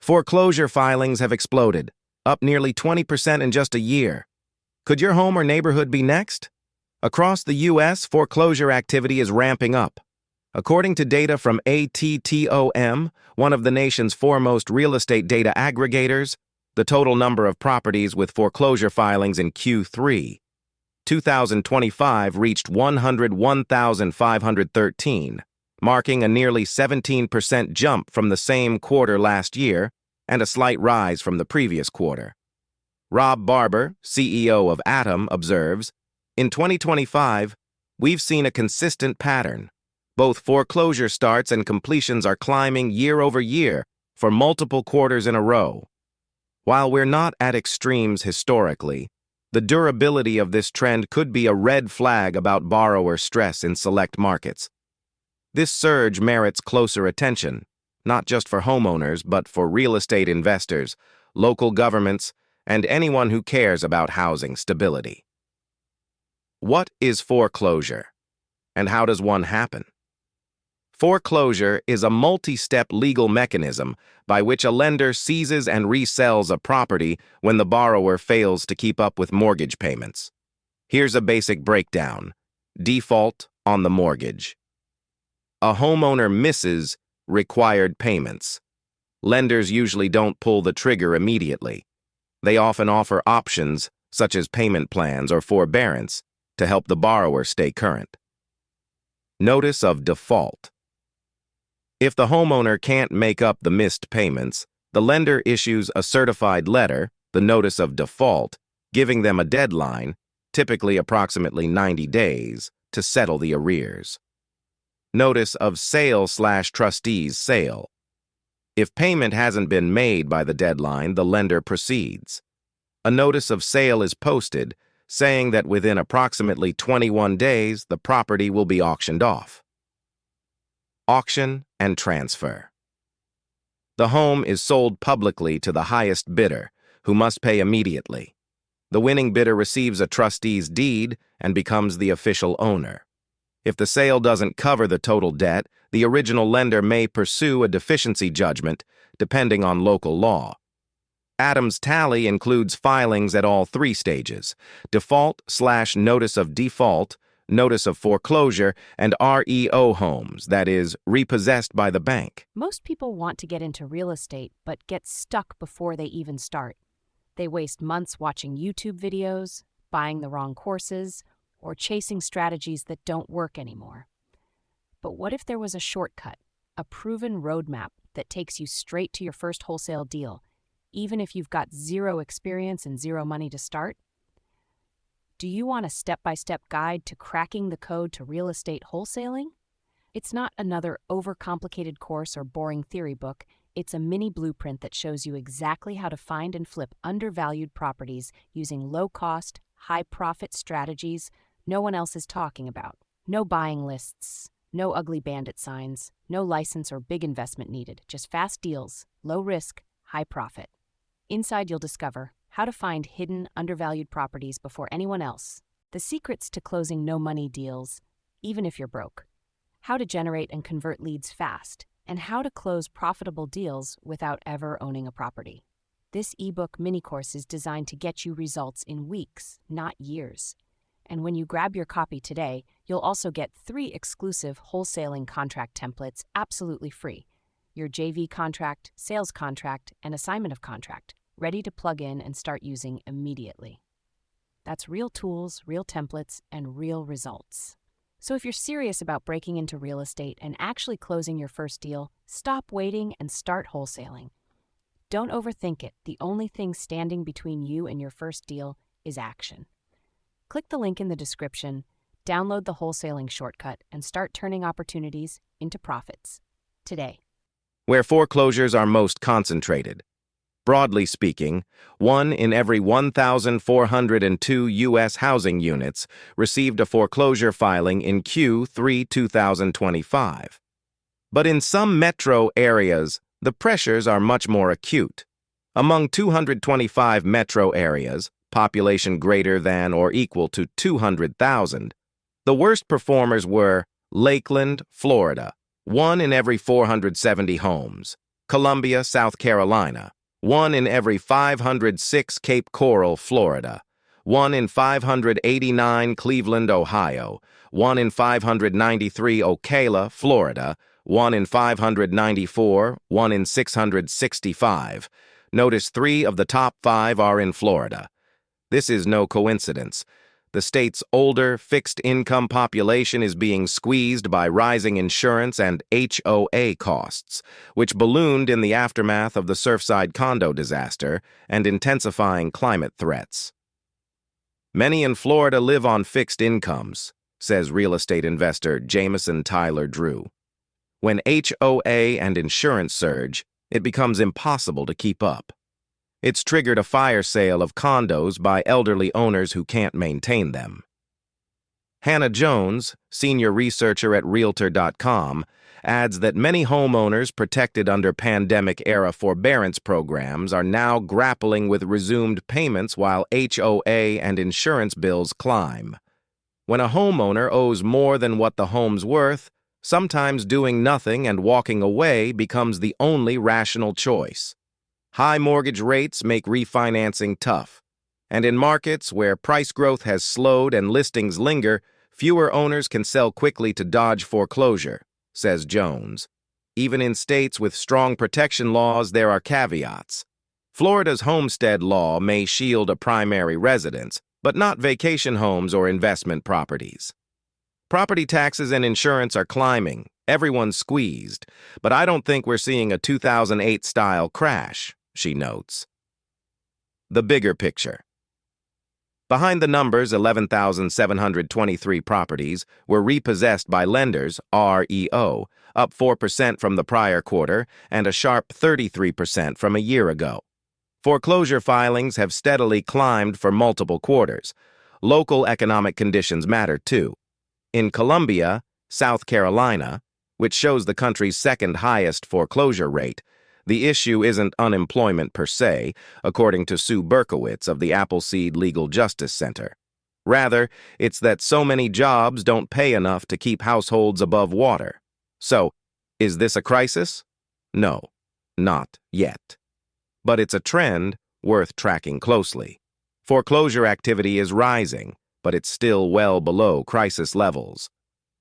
Foreclosure filings have exploded, up nearly 20% in just a year. Could your home or neighborhood be next? Across the U.S., foreclosure activity is ramping up. According to data from ATTOM, one of the nation's foremost real estate data aggregators, the total number of properties with foreclosure filings in Q3 2025 reached 101,513, marking a nearly 17% jump from the same quarter last year and a slight rise from the previous quarter. Rob Barber, CEO of Atom, observes, "In 2025, we've seen a consistent pattern. Both foreclosure starts and completions are climbing year over year for multiple quarters in a row. While we're not at extremes historically, the durability of this trend could be a red flag about borrower stress in select markets. This surge merits closer attention, not just for homeowners, but for real estate investors, local governments, and anyone who cares about housing stability." What is foreclosure, and how does one happen? Foreclosure is a multi-step legal mechanism by which a lender seizes and resells a property when the borrower fails to keep up with mortgage payments. Here's a basic breakdown. Default on the mortgage. A homeowner misses required payments. Lenders usually don't pull the trigger immediately. They often offer options, such as payment plans or forbearance, to help the borrower stay current. Notice of default. If the homeowner can't make up the missed payments, the lender issues a certified letter, the notice of default, giving them a deadline, typically approximately 90 days, to settle the arrears. Notice of sale/trustee's sale. If payment hasn't been made by the deadline, the lender proceeds. A notice of sale is posted, saying that within approximately 21 days, the property will be auctioned off. Auction and transfer. The home is sold publicly to the highest bidder, who must pay immediately. The winning bidder receives a trustee's deed and becomes the official owner. If the sale doesn't cover the total debt, the original lender may pursue a deficiency judgment, depending on local law. Atom's tally includes filings at all three stages: default/notice of default, notice of foreclosure, and REO homes, that is, repossessed by the bank. Most people want to get into real estate but get stuck before they even start. They waste months watching YouTube videos, buying the wrong courses, or chasing strategies that don't work anymore. But what if there was a shortcut, a proven roadmap that takes you straight to your first wholesale deal, even if you've got zero experience and zero money to start? Do you want a step-by-step guide to cracking the code to real estate wholesaling? It's not another overcomplicated course or boring theory book. It's a mini blueprint that shows you exactly how to find and flip undervalued properties using low-cost, high-profit strategies no one else is talking about. No buying lists, no ugly bandit signs, no license or big investment needed, just fast deals, low risk, high profit. Inside you'll discover how to find hidden, undervalued properties before anyone else, the secrets to closing no-money deals, even if you're broke, how to generate and convert leads fast, and how to close profitable deals without ever owning a property. This ebook mini-course is designed to get you results in weeks, not years. And when you grab your copy today, you'll also get 3 exclusive wholesaling contract templates absolutely free: your JV contract, sales contract, and assignment of contract, ready to plug in and start using immediately. That's real tools, real templates, and real results. So if you're serious about breaking into real estate and actually closing your first deal, stop waiting and start wholesaling. Don't overthink it. The only thing standing between you and your first deal is action. Click the link in the description, download the wholesaling shortcut, and start turning opportunities into profits today. Where foreclosures are most concentrated. Broadly speaking, 1 in every 1,402 U.S. housing units received a foreclosure filing in Q3 2025. But in some metro areas, the pressures are much more acute. Among 225 metro areas, population greater than or equal to 200,000, the worst performers were Lakeland, Florida, 1 in every 470 homes; Columbia, South Carolina. 1 in every 506 Cape Coral, Florida. 1 in 589 Cleveland, Ohio. 1 in 593 Ocala, Florida. 1 in 594, 1 in 665. Notice 3 of the top 5 are in Florida. This is no coincidence. The state's older, fixed-income population is being squeezed by rising insurance and HOA costs, which ballooned in the aftermath of the Surfside condo disaster and intensifying climate threats. Many in Florida live on fixed incomes, says real estate investor Jameson Tyler Drew. When HOA and insurance surge, it becomes impossible to keep up. It's triggered a fire sale of condos by elderly owners who can't maintain them. Hannah Jones, senior researcher at Realtor.com, adds that many homeowners protected under pandemic-era forbearance programs are now grappling with resumed payments while HOA and insurance bills climb. When a homeowner owes more than what the home's worth, sometimes doing nothing and walking away becomes the only rational choice. High mortgage rates make refinancing tough, and in markets where price growth has slowed and listings linger, fewer owners can sell quickly to dodge foreclosure, says Jones. Even in states with strong protection laws, there are caveats. Florida's homestead law may shield a primary residence, but not vacation homes or investment properties. Property taxes and insurance are climbing. Everyone's squeezed, but I don't think we're seeing a 2008-style crash, she notes. The bigger picture. Behind the numbers, 11,723 properties were repossessed by lenders, REO, up 4% from the prior quarter and a sharp 33% from a year ago. Foreclosure filings have steadily climbed for multiple quarters. Local economic conditions matter, too. In Columbia, South Carolina, which shows the country's second highest foreclosure rate, the issue isn't unemployment per se, according to Sue Berkowitz of the Appleseed Legal Justice Center. Rather, it's that so many jobs don't pay enough to keep households above water. So, is this a crisis? No, not yet. But it's a trend worth tracking closely. Foreclosure activity is rising, but it's still well below crisis levels.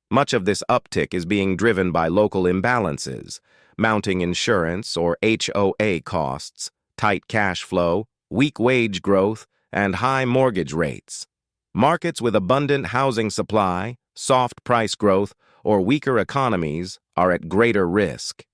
Much of this uptick is being driven by local imbalances, mounting insurance or HOA costs, tight cash flow, weak wage growth, and high mortgage rates. Markets with abundant housing supply, soft price growth, or weaker economies are at greater risk.